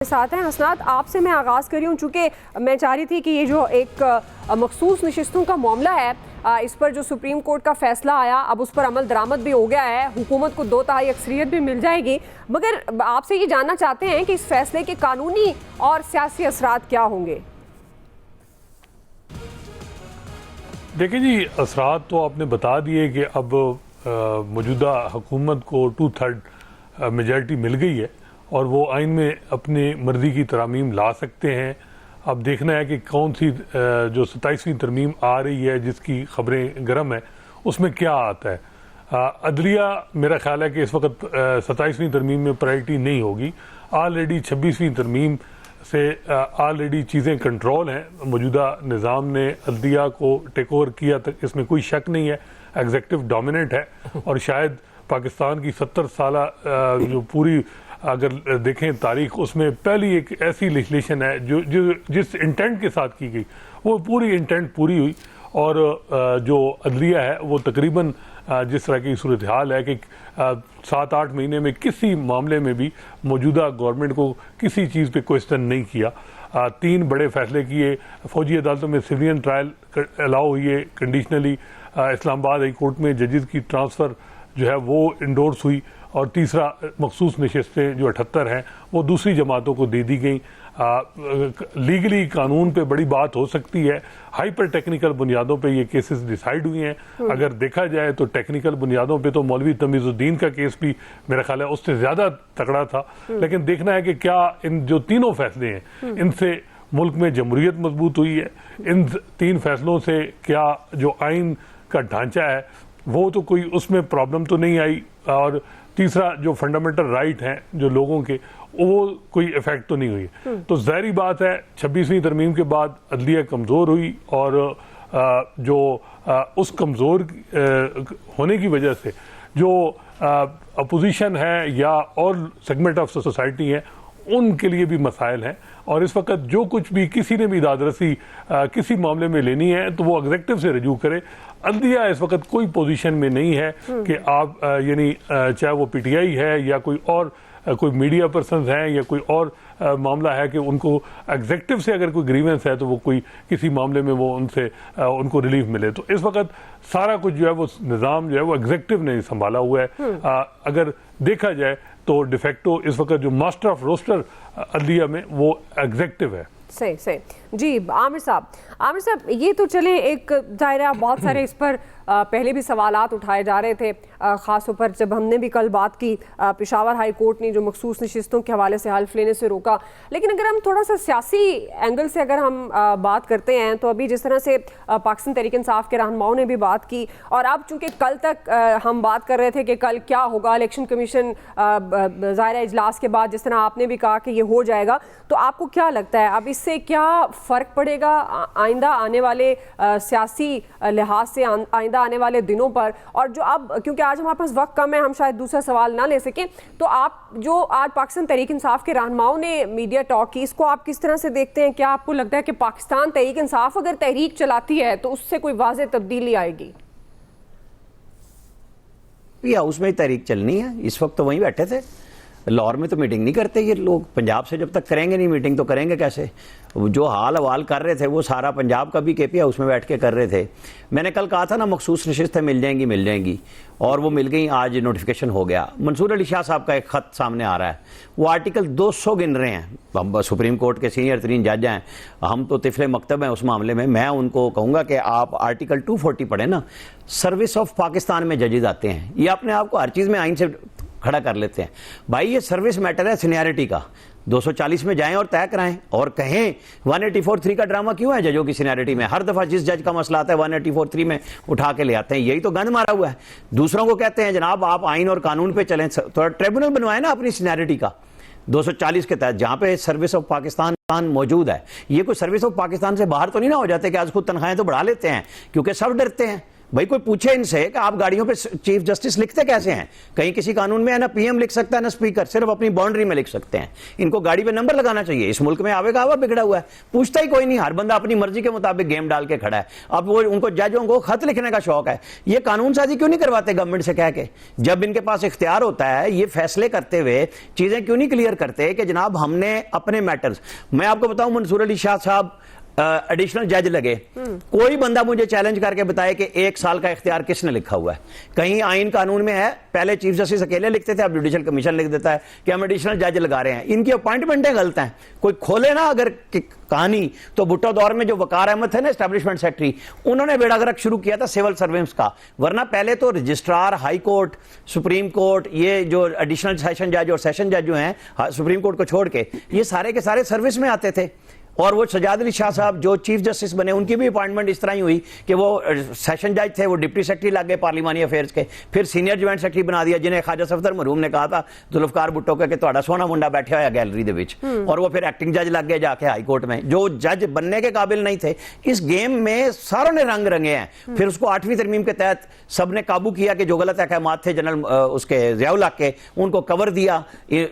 ساتھ ہیں حسنات، آپ سے میں آغاز کر رہی ہوں چونکہ میں چاہ رہی تھی کہ یہ جو ایک مخصوص نشستوں کا معاملہ ہے اس پر جو سپریم کورٹ کا فیصلہ آیا اب اس پر عمل درآمد بھی ہو گیا ہے، حکومت کو 2/3 اکثریت بھی مل جائے گی، مگر آپ سے یہ جاننا چاہتے ہیں کہ اس فیصلے کے قانونی اور سیاسی اثرات کیا ہوں گے؟ دیکھیں جی، اثرات تو آپ نے بتا دیے کہ اب موجودہ حکومت کو 2/3 میجارٹی مل گئی ہے اور وہ آئین میں اپنی مرضی کی ترامیم لا سکتے ہیں۔ اب دیکھنا ہے کہ کون سی جو 27ویں ترمیم آ رہی ہے جس کی خبریں گرم ہیں اس میں کیا آتا ہے۔ عدلیہ میرا خیال ہے کہ اس وقت 27ویں ترمیم میں پرائرٹی نہیں ہوگی، آلریڈی 26ویں ترمیم سے آلریڈی چیزیں کنٹرول ہیں، موجودہ نظام نے عدلیہ کو ٹیک اوور کیا تک اس میں کوئی شک نہیں ہے، ایگزیکٹو ڈومیننٹ ہے اور شاید پاکستان کی 70 سالہ جو پوری اگر دیکھیں تاریخ اس میں پہلی ایک ایسی لیجسلیشن ہے جو جس انٹینٹ کے ساتھ کی گئی وہ پوری انٹینٹ پوری ہوئی اور جو عدلیہ ہے وہ تقریباً جس طرح کی صورتحال ہے کہ 7-8 مہینے میں کسی معاملے میں بھی موجودہ گورنمنٹ کو کسی چیز پہ کوئسچن نہیں کیا، 3 بڑے فیصلے کیے، فوجی عدالتوں میں سویلین ٹرائل الاؤ ہوئی ہے کنڈیشنلی، اسلام آباد ہائی کورٹ میں ججز کی ٹرانسفر جو ہے وہ انڈورس ہوئی، اور تیسرا مخصوص نشستیں جو 78 ہیں وہ دوسری جماعتوں کو دے دی گئیں۔ لیگلی قانون پہ بڑی بات ہو سکتی ہے، ہائپر ٹیکنیکل بنیادوں پہ یہ کیسز ڈیسائیڈ ہوئی ہیں، اگر دیکھا جائے تو ٹیکنیکل بنیادوں پہ تو مولوی تمیز الدین کا کیس بھی میرا خیال ہے اس سے زیادہ تکڑا تھا، لیکن دیکھنا ہے کہ کیا ان جو تینوں فیصلے ہیں ان سے ملک میں جمہوریت مضبوط ہوئی ہے، ان 3 فیصلوں سے کیا جو آئین کا ڈھانچہ ہے وہ تو کوئی اس میں پرابلم تو نہیں آئی، اور تیسرا جو فنڈامنٹل رائٹ ہیں جو لوگوں کے وہ کوئی افیکٹ تو نہیں ہوئی۔ تو ظاہری بات ہے 26ویں ترمیم کے بعد عدلیہ کمزور ہوئی اور جو اس کمزور ہونے کی وجہ سے جو اپوزیشن ہے یا اور سیگمنٹ آف سوسائٹی ہیں ان کے لیے بھی مسائل ہیں، اور اس وقت جو کچھ بھی کسی نے بھی دادرسی کسی معاملے میں لینی ہے تو وہ ایگزیکٹو سے رجوع کرے۔ عدلیہ اس وقت کوئی پوزیشن میں نہیں ہے کہ آپ یعنی چاہے وہ پی ٹی آئی ہے یا کوئی اور کوئی میڈیا پرسنز ہیں یا کوئی اور معاملہ ہے کہ ان کو ایگزیکٹو سے اگر کوئی گریونس ہے تو وہ کوئی کسی معاملے میں وہ ان سے ان کو ریلیف ملے۔ تو اس وقت سارا کچھ جو ہے وہ نظام جو ہے وہ ایگزیکٹو نے سنبھالا ہوا ہے۔ اگر دیکھا جائے تو ڈیفیکٹو اس وقت جو ماسٹر آف روسٹر عدلیہ میں وہ ایگزیکٹو ہے۔ صحیح جی عامر صاحب یہ تو چلے ایک دائرہ، بہت سارے اس پر پہلے بھی سوالات اٹھائے جا رہے تھے، خاص طور پر جب ہم نے بھی کل بات کی پشاور ہائی کورٹ نے جو مخصوص نشستوں کے حوالے سے حلف لینے سے روکا، لیکن اگر ہم تھوڑا سا سیاسی اینگل سے اگر ہم بات کرتے ہیں تو ابھی جس طرح سے پاکستان تحریک انصاف کے رہنماؤں نے بھی بات کی، اور اب چونکہ کل تک ہم بات کر رہے تھے کہ کل کیا ہوگا، الیکشن کمیشن ظاہرہ اجلاس کے بعد جس طرح آپ نے بھی کہا کہ یہ ہو جائے گا، تو آپ کو کیا لگتا ہے اب اس سے کیا فرق پڑے گا آئندہ آنے والے سیاسی لحاظ سے آئندہ آنے والے دنوں پر؟ اور جو اب کیونکہ آج ہمارے پاس وقت کم ہے ہم شاید دوسرا سوال نہ لے سکیں، تو آپ جو آج پاکستان تحریک انصاف کے رہنماؤں نے میڈیا ٹاک کی اس کو آپ کس طرح سے دیکھتے ہیں؟ کیا آپ کو لگتا ہے کہ پاکستان تحریک انصاف اگر تحریک چلاتی ہے تو اس سے کوئی واضح تبدیلی آئے گی؟ یا اس میں تحریک چلنی ہے، اس وقت تو وہیں بیٹھے تھے، لاہور میں تو میٹنگ نہیں کرتے یہ لوگ، پنجاب سے جب تک کریں گے نہیں میٹنگ تو کریں گے کیسے؟ جو حال حوال کر رہے تھے وہ سارا پنجاب کا بھی کے پی ہاؤس میں بیٹھ کے کر رہے تھے۔ میں نے کل کہا تھا نا مخصوص نشستیں مل جائیں گی اور وہ مل گئیں، آج نوٹیفیکیشن ہو گیا۔ منصور علی شاہ صاحب کا ایک خط سامنے آ رہا ہے، وہ آرٹیکل 200 گن رہے ہیں، ہم سپریم کورٹ کے سینئر ترین جج ہیں، ہم تو طفل مکتب ہیں اس معاملے میں ان کو کہوں گا کہ آپ آرٹیکل 240 پڑھیں نا، سروس آف پاکستان میں ججز آتے ہیں، یہ اپنے آپ کو ہر چیز میں آئین سے کھڑا کر لیتے ہیں۔ بھائی یہ سروس میٹر ہے سینیارٹی کا، 240 میں جائیں اور طے کرائیں اور کہیں 184(3) کا ڈرامہ کیوں ہے ججوں کی سینیارٹی میں؟ ہر دفعہ جس جج کا مسئلہ آتا ہے 184(3) میں اٹھا کے لے آتے ہیں، یہی تو گند مارا ہوا ہے۔ دوسروں کو کہتے ہیں جناب آپ آئین اور قانون پہ چلیں، تو ٹریبونل بنوائیں نا اپنی سینیارٹی کا 240 کے تحت، جہاں پہ سروس آف پاکستان موجود ہے۔ یہ کوئی سروس آف پاکستان سے باہر تو نہیں نہ ہو جاتے کہ آج خود تنخواہیں تو بڑھا لیتے ہیں، کیونکہ سب ڈرتے ہیں भाई कोई पूछे इनसे कि आप गाड़ियों पे चीफ जस्टिस लिखते कैसे हैं? कहीं किसी कानून में है ना पीएम लिख सकता है ना स्पीकर, सिर्फ अपनी बाउंड्री में लिख सकते हैं। इनको गाड़ी पे नंबर लगाना चाहिए। इस मुल्क में आवेगा आवा बिगड़ा हुआ है, पूछता ही कोई नहीं, हर बंदा अपनी मर्जी के मुताबिक गेम डाल के खड़ा है। अब वो उनको जजों को खत लिखने का शौक है, ये कानून साजी क्यों नहीं करवाते गवर्नमेंट से कह के? जब इनके पास इख्तियार होता है ये फैसले करते हुए चीजें क्यों नहीं क्लियर करते कि जनाब हमने अपने मैटर्स। मैं आपको बताऊं, मंसूर अली शाह साहब एडिशनल जज लगे, कोई बंदा मुझे चैलेंज करके बताए कि 1 साल का इख्तियार किसने लिखा हुआ है? कहीं आइन कानून में है? पहले चीफ जस्टिस अकेले लिखते थे, अब जुडिशल कमीशन लिख देता है कि हम एडिशनल जज लगा रहे हैं। इनकी अपॉइंटमेंटें गलत हैं। कोई खोले ना अगर कहानी, तो भुट्टो दौर में जो वकार अहमद थे ना एस्टैब्लिशमेंट सेक्रेटरी, उन्होंने बेड़ा गर्क शुरू किया था सिविल सर्वेंट्स का। वरना पहले तो registrar, high court, supreme court, ये जो एडिशनल सेशन जज और सेशन जज जो हैं सुप्रीम कोर्ट को छोड़ के, ये सारे के सारे सर्विस में आते थे। और वो सजाद अली शाह साहब जो चीफ जस्टिस बने, उनकी भी अपॉइंटमेंट इस तरह ही हुई कि वो सेशन जज थे, वो डिप्टी सेक्रेटरी लग गए पार्लिमानी अफेयर्स के, फिर सीनियर ज्वाइंट सेक्रेटरी बना दिया, जिन्हें ख्वाजा सफदर मरहूम ने कहा था जुल्फकार भुट्टो के ਤੁਹਾਡਾ सोना मुंडा बैठा हुआ गैलरी दे विच, और वो फिर एक्टिंग जज लग गए जाके हाई कोर्ट में, जो जज बनने के काबिल नहीं थे। इस गेम में सारों ने रंग रंगे हैं। फिर उसको 8वीं तरमीम के तहत सबने काबू किया कि जो गलत अहकामात थे जनरल उसके ज़ियाउल हक के, उनको कवर दिया,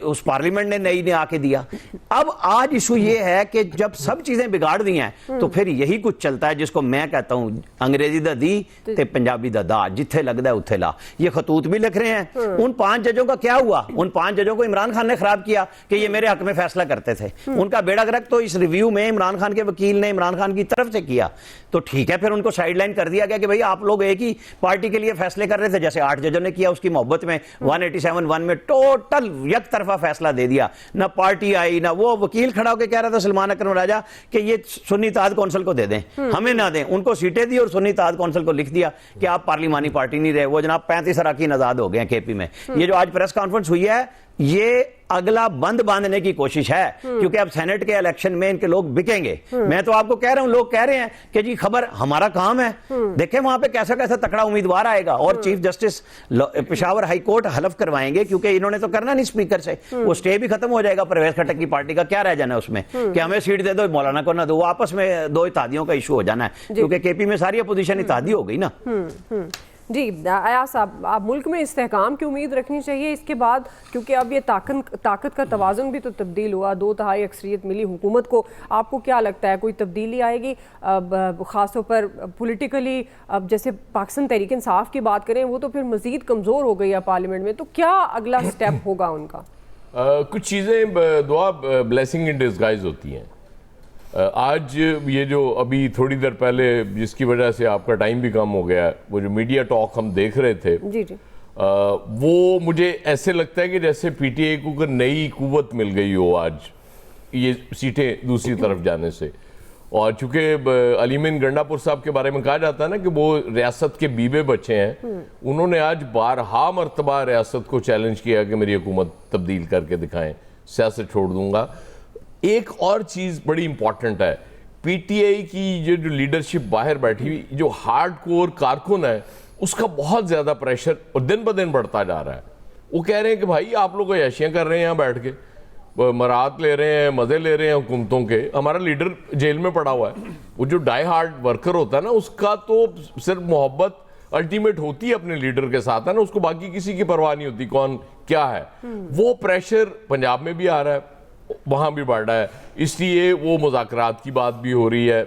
उस पार्लियामेंट ने नई ने आके दिया। अब आज इशू ये है कि जब सब चीजें बिगाड़ दी हैं तो फिर यही कुछ चलता है जिसको मैं कहता हूं अंग्रेजी दा दी ते पंजाबी दा दा, जिथे लगता है उत्थे ला। ये खतूत भी लिख रहे हैं। उन 5 जजों का क्या हुआ? उन 5 जजों को इमरान खान ने खराब किया कि ये मेरे हक में फैसला करते थे। उनका बेड़ा गर्क तो इस रिव्यू में इमरान खान के वकील ने इमरान खान की तरफ से किया, तो ठीक है, फिर उनको साइडलाइन कर दिया गया कि भाई आप लोग एक ही पार्टी के लिए फैसले कर रहे थे, जैसे 8 जजों ने किया उसकी मोहब्बत में 187-1 में टोटल एक तरफा फैसला दे दिया। ना पार्टी आई, ना वो वकील खड़ा होकर कह रहा था सलमान अकरम राजा कि ये सुन्नी इत्तेहाद कौंसिल को दे दें, हमें ना दें। उनको सीटें दी और सुन्नी इत्तेहाद कौंसिल को लिख दिया कि आप पार्लिमानी पार्टी नहीं रहे। वो जनाब 35 अरकान आजाद हो गए हैं केपी में। ये जो आज प्रेस कॉन्फ्रेंस हुई है, ये अगला बंद बांधने की कोशिश है, क्योंकि अब सेनेट के इलेक्शन में इनके लोग बिकेंगे। मैं तो आपको कह रहा हूं, लोग कह रहे हैं कि जी खबर हमारा काम है, देखें वहां पे कैसा कैसा तकड़ा उम्मीदवार आएगा। और chief justice Peshawar high court हलफ करवाएंगे, क्योंकि इन्होंने तो करना नहीं स्पीकर से, वो स्टे भी खत्म हो जाएगा। परवेज खट्टक की पार्टी का क्या रह जाना है उसमें कि हमें सीट दे दो, मौलाना को ना दो, आपस में 2 इत्तेहादियों का इशू हो जाना है, क्योंकि केपी में सारी अपोजिशन इत्तेहादी हो गई ना। जी अयाज साहब, आप मुल्क में इस्तेहकाम की उम्मीद रखनी चाहिए इसके बाद, क्योंकि अब ये ताकत का तवाज़ुन भी तो तब्दील हुआ, 2/3 अक्सरियत मिली हुकूमत को। आपको क्या लगता है कोई तब्दीली आएगी ख़ासतौर पर पॉलिटिकली? अब जैसे पाकिस्तान तहरीक इंसाफ की बात करें, वो तो फिर मज़ीद कमज़ोर हो गई है पार्लियामेंट में, तो क्या अगला स्टेप होगा उनका? कुछ चीज़ें दुआ ब्लेसिंग इन डिस्गाइज होती हैं। आज ये जो अभी थोड़ी देर पहले जिसकी वजह से आपका टाइम भी कम हो गया, वो जो मीडिया टॉक हम देख रहे थे, जी जी, वो मुझे ऐसे लगता है कि जैसे पीटीआई को नई कुव्वत मिल गई हो आज ये सीटें दूसरी तरफ जाने से। और चूंकि अलीमीन गंडापुर साहब के बारे में कहा जाता है ना कि वो रियासत के बीबे बच्चे हैं, उन्होंने आज 12 मरतबा रियासत को चैलेंज किया कि मेरी हुकूमत तब्दील करके दिखाएं, सियासत छोड़ दूंगा। एक और चीज़ बड़ी इंपॉर्टेंट है, पीटीआई की ये जो लीडरशिप बाहर बैठी हुई, जो हार्ड कोर कारकुन है, उसका बहुत ज़्यादा प्रेशर और दिन ब दिन बढ़ता जा रहा है। वो कह रहे हैं कि भाई आप लोग ऐशियाँ कर रहे हैं, यहाँ बैठ के मरात ले रहे हैं, मज़े ले रहे हैं हुकूमतों के, हमारा लीडर जेल में पड़ा हुआ है। वो जो डाई हार्ड वर्कर होता है ना, उसका तो सिर्फ मोहब्बत अल्टीमेट होती है अपने लीडर के साथ, है ना, उसको बाकी किसी की परवाह नहीं होती कौन क्या है। वो प्रेशर पंजाब में भी आ रहा है, वहाँ भी बढ़ रहा है, इसलिए वो मुज़ाकरात की बात भी हो रही है।